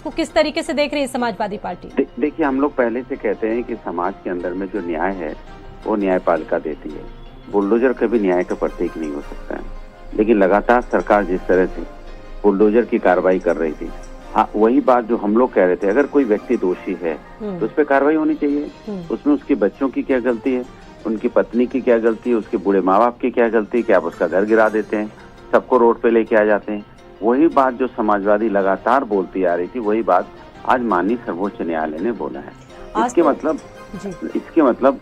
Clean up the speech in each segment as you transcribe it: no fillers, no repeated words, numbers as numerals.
इसको किस तरीके से देख रही है समाजवादी पार्टी? देखिए, हम लोग पहले से कहते हैं कि समाज के अंदर में जो न्याय है वो न्यायपालिका देती है। बुलडोजर कभी न्याय का प्रतीक नहीं हो सकता है, लेकिन लगातार सरकार जिस तरह से बुलडोजर की कार्रवाई कर रही थी, हाँ, वही बात जो हम लोग कह रहे थे, अगर कोई व्यक्ति दोषी है तो उस पर कार्रवाई होनी चाहिए। उसमें उसके बच्चों की क्या गलती है, उनकी पत्नी की क्या गलती है, उसके बूढ़े माँ बाप की क्या गलती है कि आप उसका घर गिरा देते हैं, सबको रोड पे लेके आ जाते हैं। वही बात जो समाजवादी लगातार बोलती आ रही थी, वही बात आज माननीय सर्वोच्च न्यायालय ने बोला है। इसके मतलब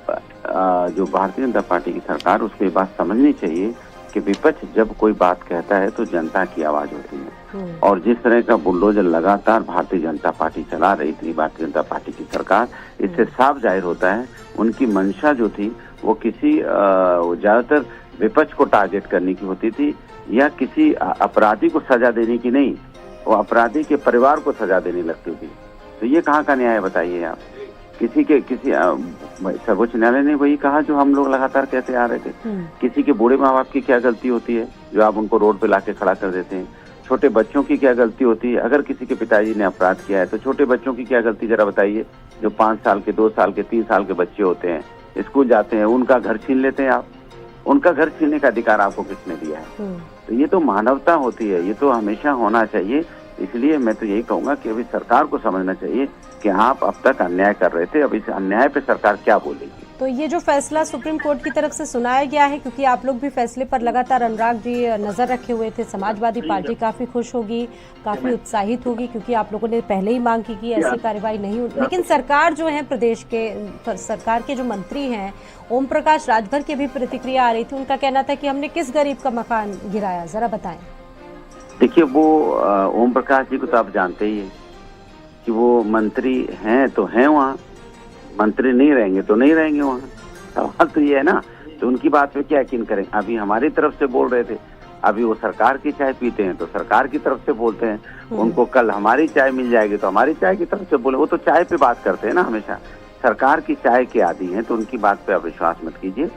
जो भारतीय जनता पार्टी की सरकार, उसको ये बात समझनी चाहिए कि विपक्ष जब कोई बात कहता है तो जनता की आवाज होती है। और जिस तरह का बुलडोजर लगातार भारतीय जनता पार्टी चला रही थी, भारतीय जनता पार्टी की सरकार, इससे साफ जाहिर होता है उनकी मंशा जो थी वो किसी ज्यादातर विपक्ष को टारगेट करने की होती थी, या किसी अपराधी को सजा देने की नहीं, वो अपराधी के परिवार को सजा देने लगती थी। तो ये कहाँ का न्याय बताइए आप? किसी सर्वोच्च न्यायालय ने वही कहा जो हम लोग लगातार कहते आ रहे थे। किसी के बूढ़े माँ बाप की क्या गलती होती है जो आप उनको रोड पे लाके खड़ा कर देते हैं? छोटे बच्चों की क्या गलती होती है? अगर किसी के पिताजी ने अपराध किया है तो छोटे बच्चों की क्या गलती, जरा बताइए। जो 5 साल के, 2 साल के, 3 साल के बच्चे होते हैं, स्कूल जाते हैं, उनका घर छीन लेते हैं आप। उनका घर छीनने का अधिकार आपको किसने दिया है? तो ये तो मानवता होती है, ये तो हमेशा होना चाहिए। इसलिए मैं तो यही कहूंगा कि अभी सरकार को समझना चाहिए कि आप अब तक अन्याय कर रहे थे, अब इस अन्याय पे सरकार क्या बोलेगी। तो ये जो फैसला सुप्रीम कोर्ट की तरफ से सुनाया गया है, क्योंकि आप लोग भी फैसले पर लगातार अनुराग जी नजर रखे हुए थे, समाजवादी पार्टी काफी खुश होगी, काफी उत्साहित होगी, क्योंकि आप लोगों ने पहले ही मांग की कि ऐसी कार्रवाई नहीं हो। लेकिन सरकार जो है, प्रदेश के सरकार के जो मंत्री हैं, ओम प्रकाश राजभर की भी प्रतिक्रिया आ रही थी। उनका कहना था कि हमने किस गरीब का मकान गिराया, जरा बताएं। देखिए, वो ओम प्रकाश जी को तो आप जानते ही है कि वो मंत्री हैं तो हैं वहाँ, मंत्री नहीं रहेंगे तो नहीं रहेंगे वहाँ। सवाल तो ये है ना, तो उनकी बात पे क्या यकीन करें? अभी हमारी तरफ से बोल रहे थे, अभी वो सरकार की चाय पीते हैं तो सरकार की तरफ से बोलते हैं। उनको कल हमारी चाय मिल जाएगी तो हमारी चाय की तरफ से बोले। वो तो चाय पे बात करते हैं ना हमेशा, सरकार की चाय के आदी हैं, तो उनकी बात पे आप विश्वास मत कीजिए।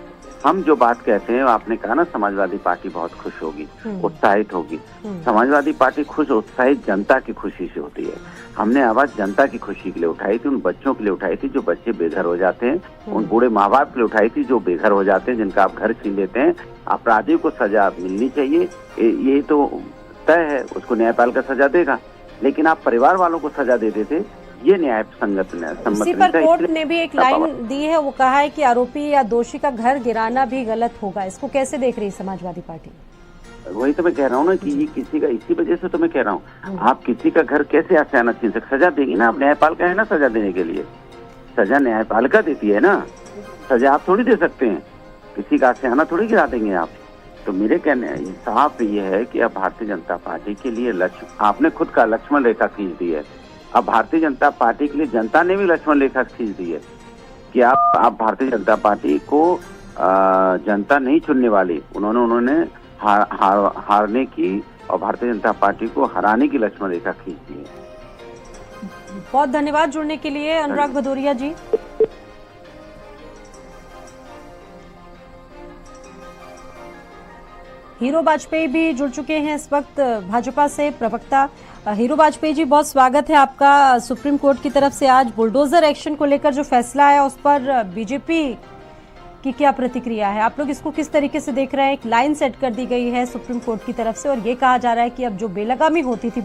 हम जो बात कहते हैं, आपने कहा ना समाजवादी पार्टी बहुत खुश होगी, उत्साहित होगी। समाजवादी पार्टी खुश उत्साहित जनता की खुशी से होती है। हमने आवाज जनता की खुशी के लिए उठाई थी, उन बच्चों के लिए उठाई थी जो बच्चे बेघर हो जाते हैं, उन बूढ़े माँ बाप के लिए उठाई थी जो बेघर हो जाते हैं, जिनका आप घर छीन लेते हैं। अपराधियों को सजा मिलनी चाहिए, ये तो तय है, उसको न्यायपालिका सजा देगा। लेकिन आप परिवार वालों को सजा दे देते, ये न्याय संगत इसी पर कोर्ट ने भी एक लाइन दी है, वो कहा है कि आरोपी या दोषी का घर गिराना भी गलत होगा। इसको कैसे देख रही है समाजवादी पार्टी? वही तो मैं कह रहा हूँ ना कि ये किसी का, इसी वजह से तो मैं कह रहा हूँ, आप किसी का घर कैसे आसाना छीन सकते? सजा देंगी ना आप, न्यायपालिका है ना सजा देने के लिए। सजा न्यायपालिका देती है ना, सजा आप थोड़ी दे सकते हैं। किसी का आसाना थोड़ी गिरा देंगे आप। तो मेरे कहने साफ ये है कि अब भारतीय जनता पार्टी के लिए लक्ष्य, आपने खुद का लक्ष्मण रेखा खींच दी है। अब भारतीय जनता पार्टी के लिए जनता ने भी लक्ष्मण रेखा खींच दी है कि आप भारतीय जनता पार्टी को जनता नहीं चुनने वाली। उन्होंने हारने की और भारतीय जनता पार्टी को हराने की लक्ष्मण रेखा खींच दी है। बहुत धन्यवाद जुड़ने के लिए अनुराग भदौरिया जी। हीरो वाजपेयी भी जुड़ चुके हैं इस वक्त भाजपा से, प्रवक्ता। हीरो वाजपेयी जी, बहुत स्वागत है आपका। सुप्रीम कोर्ट की तरफ से आज बुलडोजर एक्शन को लेकर जो फैसला आया, उस पर बीजेपी की क्या प्रतिक्रिया है? आप लोग इसको किस तरीके से देख रहे हैं? एक लाइन सेट कर दी गई है सुप्रीम कोर्ट की तरफ से और ये कहा जा रहा है कि अब जो बेलगामी होती थी